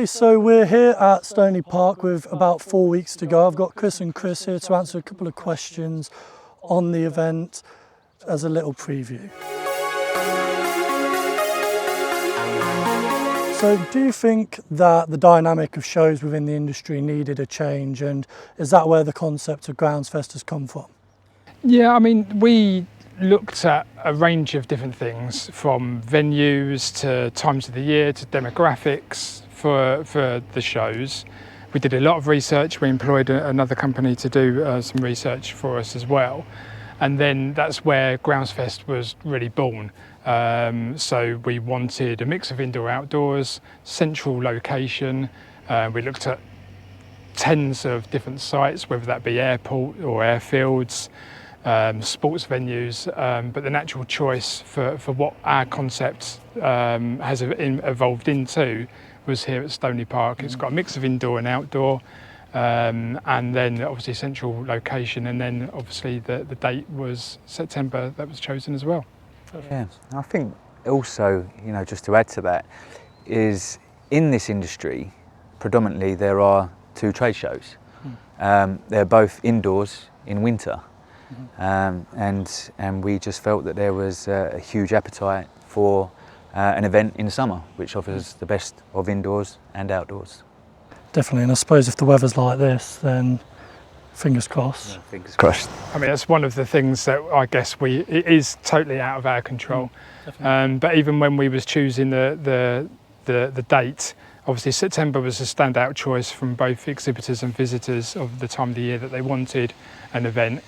So we're here at Stoneleigh Park with about 4 weeks to go. I've got Chris and Chris here to answer a couple of questions on the event as a little preview. So do you think that the dynamic of shows within the industry needed a change, and is that where the concept of Groundsfest has come from? Yeah, I mean, we looked at a range of different things, from venues to times of the year to demographics for the shows. We did a lot of research. We employed another company to do some research for us as well. And then that's where Groundsfest was really born. So we wanted a mix of indoor outdoors, central location. We looked at tens of different sites, whether that be airport or airfields, sports venues, but the natural choice for what our concept has evolved into was here at Stoneleigh Park. It's got a mix of indoor and outdoor, and then obviously central location, and then obviously the date was September that was chosen as well. Yeah, I think also, you know, just to add to that, is in this industry, predominantly there are two trade shows. They're both indoors in winter. And we just felt that there was a huge appetite for an event in the summer, which offers the best of indoors and outdoors. Definitely, and I suppose if the weather's like this, then fingers crossed. Yeah, fingers crossed. I mean, that's one of the things that I guess it is totally out of our control. But even when we was choosing the date, obviously September was a standout choice from both exhibitors and visitors of the time of the year that they wanted an event.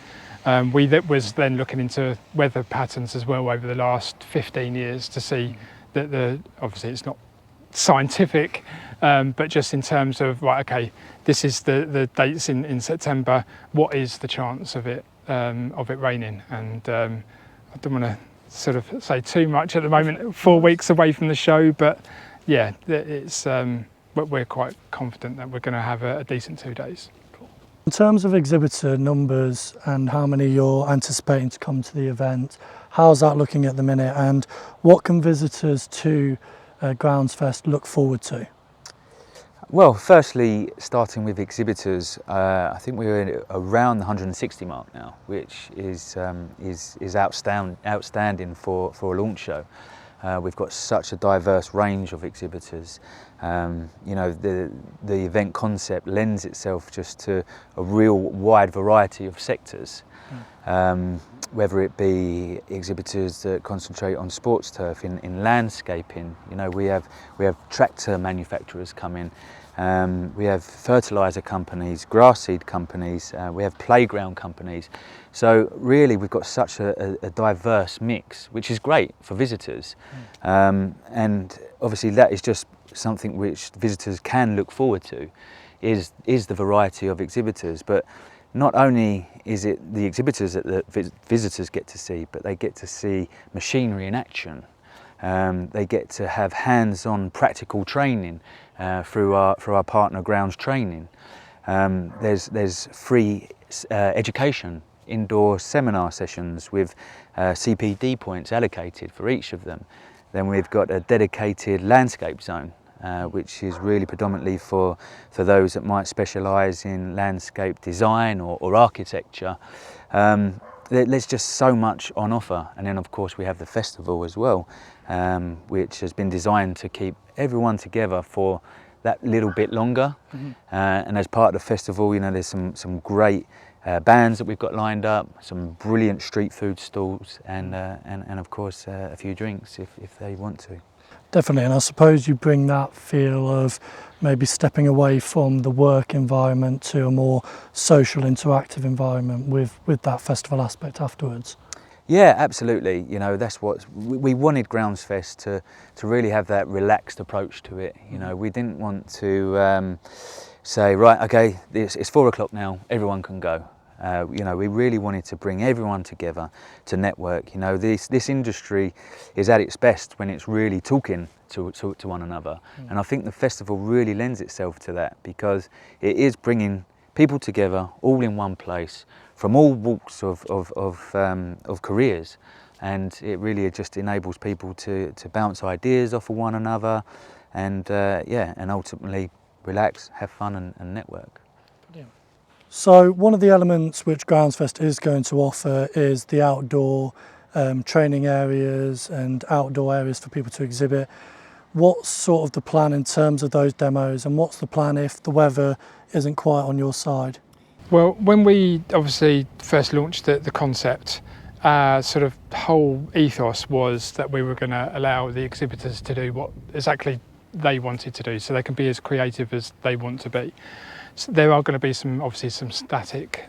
We was then looking into weather patterns as well over the last 15 years to see that obviously it's not scientific, but just in terms of, right, okay, this is the dates in September, what is the chance of it raining? And I don't want to sort of say too much at the moment, 4 weeks away from the show, but yeah, it's we're quite confident that we're going to have a decent 2 days. In terms of exhibitor numbers and how many you're anticipating to come to the event, how's that looking at the minute, and what can visitors to Groundsfest look forward to? Well, firstly, starting with exhibitors, I think we're around the 160 mark now, which is outstanding for a launch show. We've got such a diverse range of exhibitors. You know, the event concept lends itself just to a real wide variety of sectors. Whether it be exhibitors that concentrate on sports turf, in landscaping, you know, we have tractor manufacturers come in. We have fertiliser companies, grass seed companies, we have playground companies. So really we've got such a diverse mix, which is great for visitors. And obviously that is just something which visitors can look forward to, is the variety of exhibitors. But not only is it the exhibitors that the visitors get to see, but they get to see machinery in action. They get to have hands-on practical training through our partner Grounds Training. There's free education, indoor seminar sessions with CPD points allocated for each of them. Then we've got a dedicated landscape zone, which is really predominantly for those that might specialise in landscape design or architecture. There's just so much on offer. And then of course we have the festival as well, which has been designed to keep everyone together for that little bit longer. And as part of the festival, you know, there's some great bands that we've got lined up, some brilliant street food stalls, and of course a few drinks if they want to. Definitely, and I suppose you bring that feel of maybe stepping away from the work environment to a more social, interactive environment with that festival aspect afterwards. Yeah, absolutely. You know, that's what we wanted Groundsfest to really have, that relaxed approach to it. You know, we didn't want to say, right, okay, it's 4 o'clock now, everyone can go. You know, we really wanted to bring everyone together to network. You know, this industry is at its best when it's really talking to one another. And I think the festival really lends itself to that, because it is bringing people together all in one place from all walks of careers, and it really just enables people to bounce ideas off of one another, and yeah, and ultimately relax, have fun, and network. So one of the elements which Groundsfest is going to offer is the outdoor training areas and outdoor areas for people to exhibit. What's sort of the plan in terms of those demos, and what's the plan if the weather isn't quite on your side? Well, when we obviously first launched the concept, sort of whole ethos was that we were going to allow the exhibitors to do what exactly they wanted to do, so they can be as creative as they want to be. So there are going to be obviously some static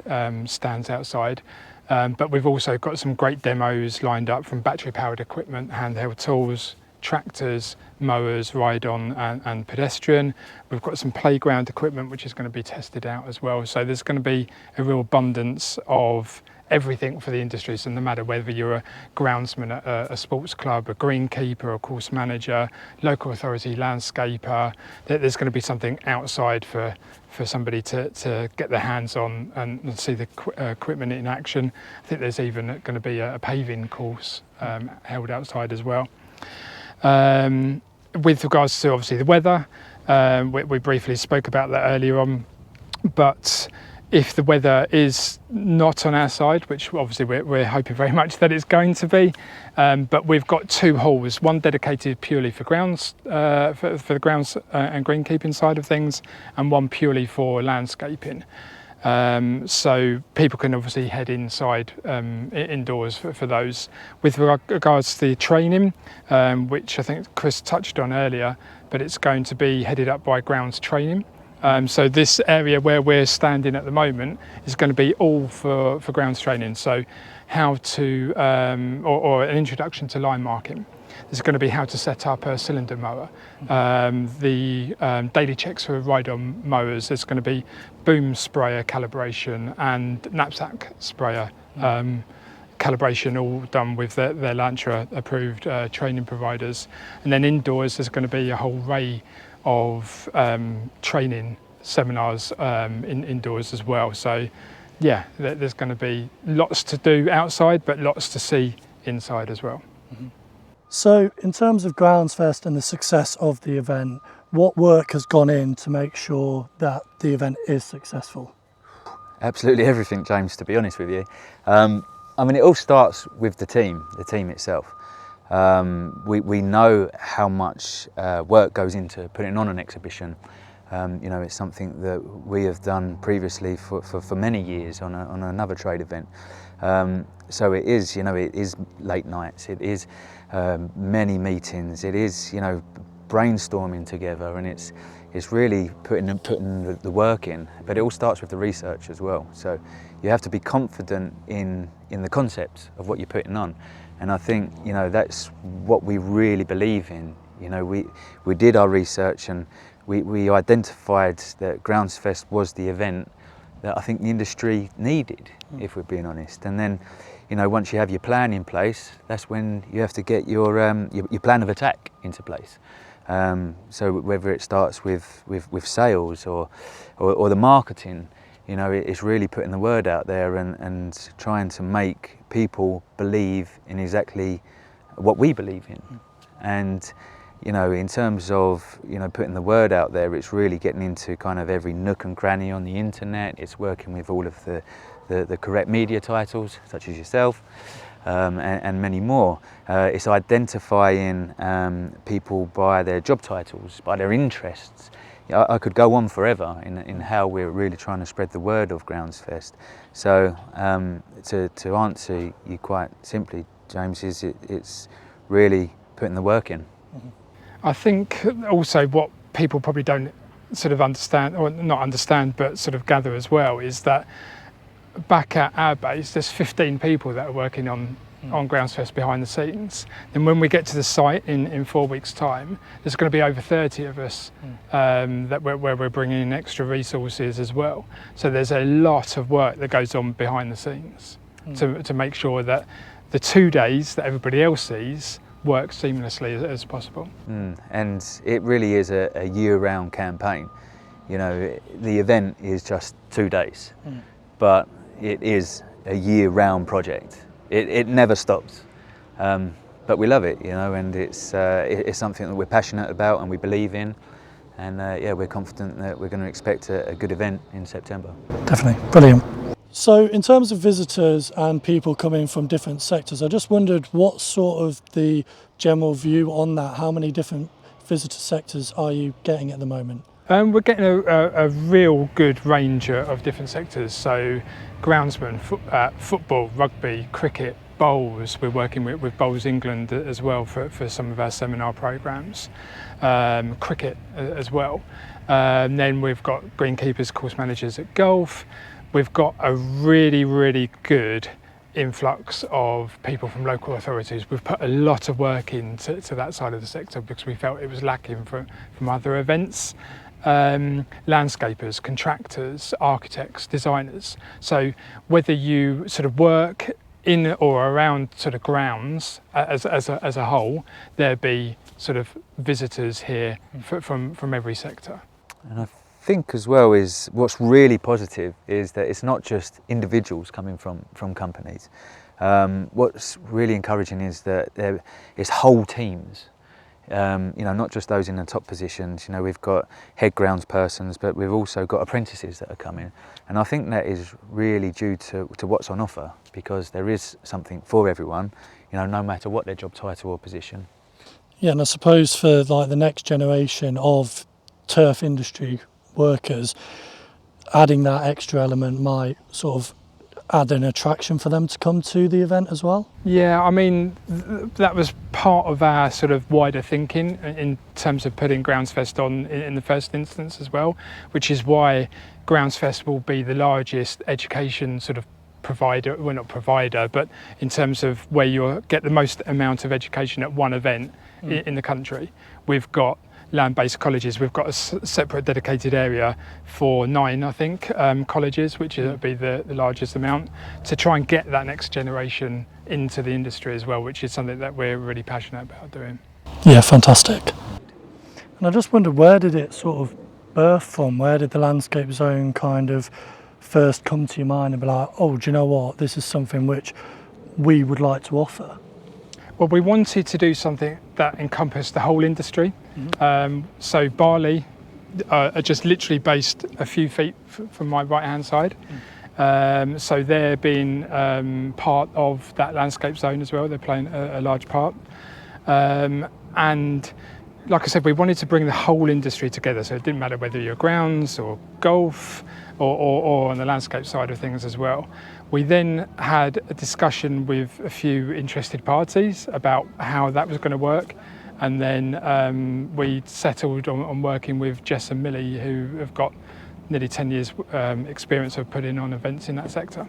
stands outside, but we've also got some great demos lined up, from battery-powered equipment, handheld tools, tractors, mowers, ride-on and pedestrian. We've got some playground equipment which is going to be tested out as well. So there's going to be a real abundance of everything for the industry. So no matter whether you're a groundsman at a sports club, a greenkeeper, a course manager, local authority landscaper, there's going to be something outside for somebody to get their hands on and see the equipment in action. I think there's even going to be a paving course held outside as well. With regards to obviously the weather, we briefly spoke about that earlier on, but if the weather is not on our side, which obviously we're hoping very much that it's going to be, but we've got two halls, one dedicated purely for grounds, for the grounds and greenkeeping side of things, and one purely for landscaping. So people can obviously head inside, indoors for those. With regards to the training, which I think Chris touched on earlier, but it's going to be headed up by grounds training. So this area where we're standing at the moment is going to be all for grounds training. So how to, or an introduction to line marking. There's going to be how to set up a cylinder mower, the daily checks for ride-on mowers. There's going to be boom sprayer calibration and knapsack sprayer calibration, all done with their Lantra approved training providers. And then indoors there's going to be a whole array of training seminars indoors as well. So yeah, there's going to be lots to do outside, but lots to see inside as well. Mm-hmm. So in terms of Groundsfest and the success of the event, what work has gone in to make sure that the event is successful? Absolutely everything, James, to be honest with you. I mean, it all starts with the team itself. We know how much work goes into putting on an exhibition. You know, it's something that we have done previously for many years on another trade event. So it is, you know, it is late nights, it is many meetings, it is, you know, brainstorming together, and it's really putting the work in. But it all starts with the research as well. So you have to be confident in the concepts of what you're putting on. And I think, you know, that's what we really believe in. You know, we did our research, and we identified that Groundsfest was the event that I think the industry needed, if we're being honest. And then, you know, once you have your plan in place, that's when you have to get your plan of attack into place. So whether it starts with sales or the marketing, you know, it's really putting the word out there and trying to make people believe in exactly what we believe in. And, you know, in terms of, you know, putting the word out there, it's really getting into kind of every nook and cranny on the internet. It's working with all of the correct media titles, such as yourself, and many more. It's identifying people by their job titles, by their interests. I could go on forever in how we're really trying to spread the word of Groundsfest. So to answer you quite simply, James, it's really putting the work in. I think also what people probably don't sort of understand, or not understand, but sort of gather as well, is that back at our base there's 15 people that are working on Groundsfest behind the scenes. Then when we get to the site in 4 weeks' time, there's going to be over 30 of us where we're bringing in extra resources as well. So there's a lot of work that goes on behind the scenes to make sure that the 2 days that everybody else sees work seamlessly as possible. And it really is a year-round campaign. You know, the event is just 2 days, but it is a year-round project. It never stops. but we love it, you know, and it's something that we're passionate about and we believe in, and yeah, we're confident that we're going to expect a good event in September. Definitely, brilliant. So in terms of visitors and people coming from different sectors, I just wondered what sort of the general view on that, how many different visitor sectors are you getting at the moment? We're getting a real good range of different sectors, so groundsmen, football, rugby, cricket, bowls. We're working with Bowls England as well for some of our seminar programmes, cricket as well. Then we've got greenkeepers, course managers at golf. We've got a really good influx of people from local authorities. We've put a lot of work into that side of the sector because we felt it was lacking from other events. Landscapers, contractors, architects, designers. So whether you sort of work in or around sort of grounds as a whole, there'll be sort of visitors here from every sector. And I think as well is what's really positive is that it's not just individuals coming from companies. What's really encouraging is that it's whole teams. You know, not just those in the top positions. You know, we've got head grounds persons, but we've also got apprentices that are coming, and I think that is really due to what's on offer, because there is something for everyone, you know, no matter what their job title or position. Yeah, and I suppose for like the next generation of turf industry workers, adding that extra element might sort of add an attraction for them to come to the event as well. Yeah, I mean, that was part of our sort of wider thinking in terms of putting Groundsfest on in the first instance as well, which is why Groundsfest will be the largest education sort of provider, well not provider, but in terms of where you'll get the most amount of education at one event in the country. We've got land-based colleges. We've got a separate dedicated area for 9, I think, colleges, which will be the largest amount, to try and get that next generation into the industry as well, which is something that we're really passionate about doing. Yeah, fantastic. And I just wondered, where did it sort of birth from? Where did the landscape zone kind of first come to your mind and be like, oh, do you know what, this is something which we would like to offer? Well, we wanted to do something that encompassed the whole industry. So Barley are just literally based a few feet from my right-hand side. So they're being part of that landscape zone as well. They're playing a large part. And like I said, we wanted to bring the whole industry together. So it didn't matter whether you're grounds or golf or on the landscape side of things as well. We then had a discussion with a few interested parties about how that was going to work. And then we settled on working with Jess and Millie, who have got nearly 10 years experience of putting on events in that sector.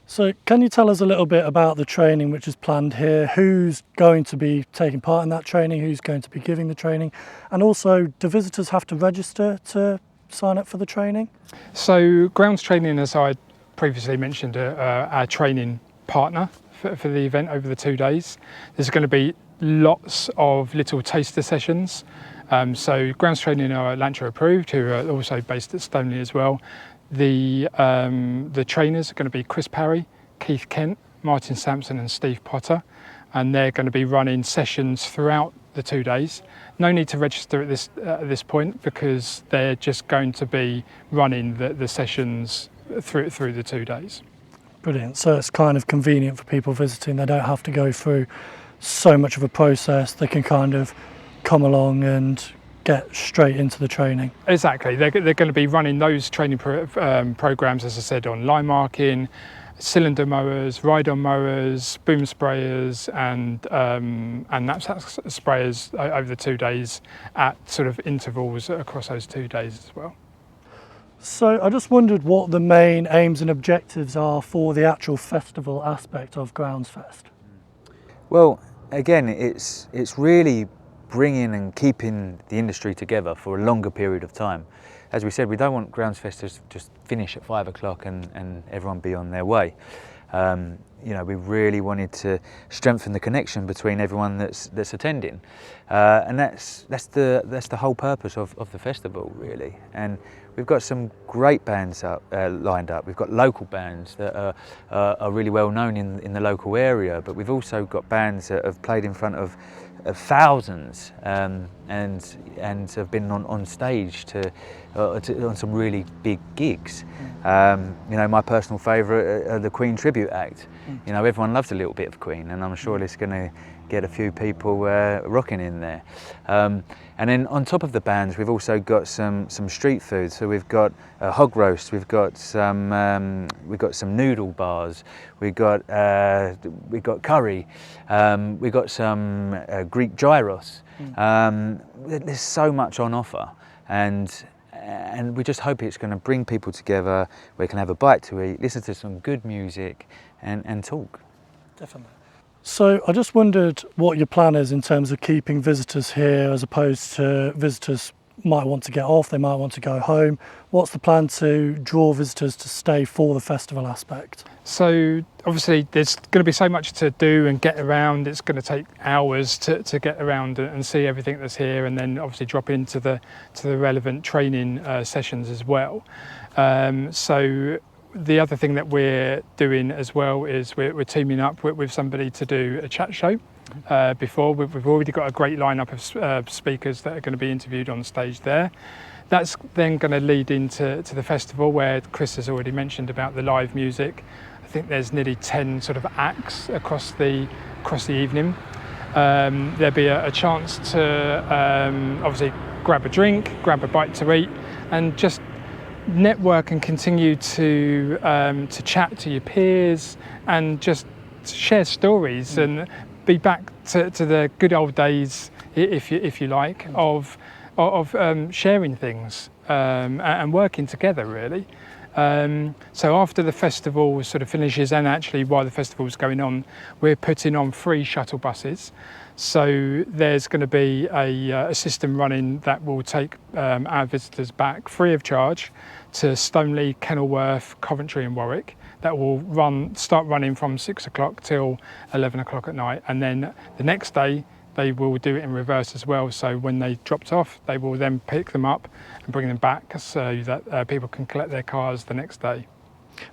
So can you tell us a little bit about the training which is planned here? Who's going to be taking part in that training? Who's going to be giving the training? And also, do visitors have to register to sign up for the training? So Grounds Training, as I previously mentioned, our training partner for the event over the 2 days. There's going to be lots of little taster sessions. So Grounds Training are Lancashire approved, who are also based at Stoneleigh as well. The trainers are going to be Chris Parry, Keith Kent, Martin Sampson and Steve Potter, and they're going to be running sessions throughout the 2 days. No need to register at this point, because they're just going to be running the sessions through the 2 days. Brilliant. So it's kind of convenient for people visiting. They don't have to go through so much of a process. They can kind of come along and get straight into the training. Exactly. They're going to be running those training programs, as I said, on line marking, cylinder mowers, ride-on mowers, boom sprayers and knapsack sprayers over the 2 days at sort of intervals across those 2 days as well. So I just wondered what the main aims and objectives are for the actual festival aspect of Groundsfest. Well, again, it's really bringing and keeping the industry together for a longer period of time. As we said, we don't want Groundsfest to just finish at 5 o'clock and everyone be on their way. You we really wanted to strengthen the connection between everyone that's attending, and that's the whole purpose of the festival, really. And we've got some great bands lined up. We've got local bands that are really well known in the local area, but we've also got bands that have played in front of thousands, and have been on stage on some really big gigs. My personal favourite are the Queen tribute act. Everyone loves a little bit of Queen, and I'm sure it's going to get a few people rocking in there. And then on top of the bands, we've also got some street food. So we've got a hog roast, we've got some noodle bars, we've got curry, we've got some Greek gyros. There's so much on offer, and we just hope it's going to bring people together. We can have a bite to eat, listen to some good music, and talk. Definitely. So I just wondered what your plan is in terms of keeping visitors here, as opposed to visitors might want to get off, they might want to go home. What's the plan to draw visitors to stay for the festival aspect? So obviously there's going to be so much to do and get around. It's going to take hours to get around and see everything that's here, and then obviously drop into the relevant training sessions as well. So the other thing that we're doing as well is we're teaming up with somebody to do a chat show. Before we've already got a great lineup of speakers that are going to be interviewed on stage there. That's then going to lead into the festival, where Chris has already mentioned about the live music. I think there's nearly 10 sort of acts across the evening. There'll be a chance to obviously grab a drink, grab a bite to eat, and just network and continue to chat to your peers and just share stories and be back to the good old days, if you like, of sharing things and working together, really. So after the festival sort of finishes, and actually while the festival's going on, we're putting on 3 shuttle buses. So there's going to be a system running that will take our visitors back free of charge to Stoneleigh, Kenilworth, Coventry and Warwick. That will start running from 6 o'clock till 11 o'clock at night, and then the next day they will do it in reverse as well. So when they dropped off, they will then pick them up and bring them back, so that people can collect their cars the next day.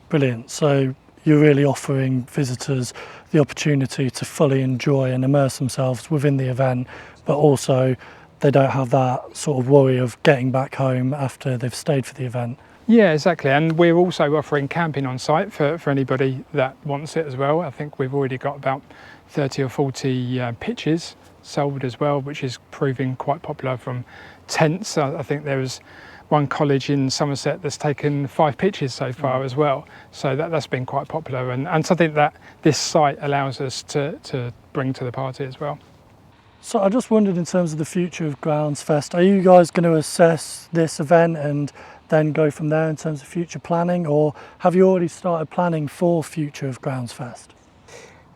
Brilliant. So you're really offering visitors the opportunity to fully enjoy and immerse themselves within the event, but also they don't have that sort of worry of getting back home after they've stayed for the event. Yeah, exactly. And we're also offering camping on site for anybody that wants it as well. I think we've already got about 30 or 40 pitches sold as well, which is proving quite popular, from tents. I think there was one college in Somerset that's taken 5 pitches so far as well. So that's been quite popular, and something that this site allows us to bring to the party as well. So I just wondered, in terms of the future of Groundsfest, are you guys going to assess this event and then go from there in terms of future planning, or have you already started planning for future of Groundsfest?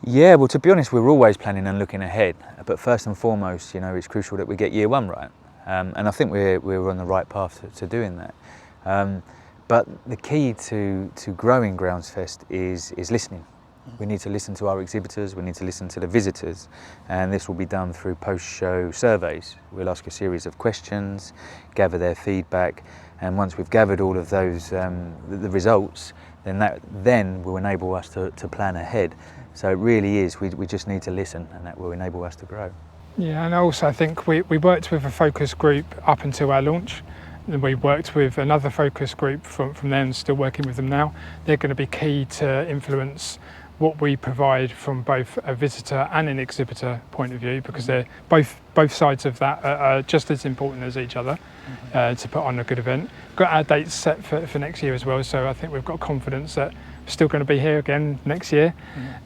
Yeah, well, to be honest, we're always planning and looking ahead, but first and foremost, it's crucial that we get year 1 right, and I think we're on the right path to doing that. But the key to growing Groundsfest is listening. We need to listen to our exhibitors, we need to listen to the visitors, and this will be done through post-show surveys. We'll ask a series of questions, gather their feedback, and once we've gathered all of those, the results, then will enable us to plan ahead. So it really is, we just need to listen, and that will enable us to grow. Yeah, and also I think we worked with a focus group up until our launch. We worked with another focus group from then, still working with them now. They're going to be key to influence what we provide from both a visitor and an exhibitor point of view, because they're both sides of that are just as important as each other to put on a good event. Got our dates set for next year as well, so I think we've got confidence that we're still going to be here again next year.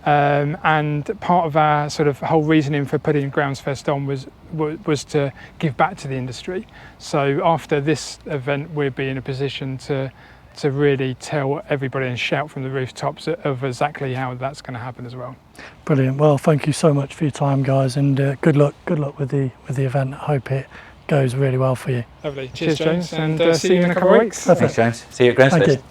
And part of our sort of whole reasoning for putting Groundsfest on was to give back to the industry. So after this event, we'll be in a position to really tell everybody and shout from the rooftops of exactly how that's going to happen as well. Brilliant. Well, thank you so much for your time, guys, and good luck with the event. I hope it goes really well for you. Lovely. Cheers, James, and see you in a couple of weeks. Thanks, James. See you at Groundsfest. Thank you.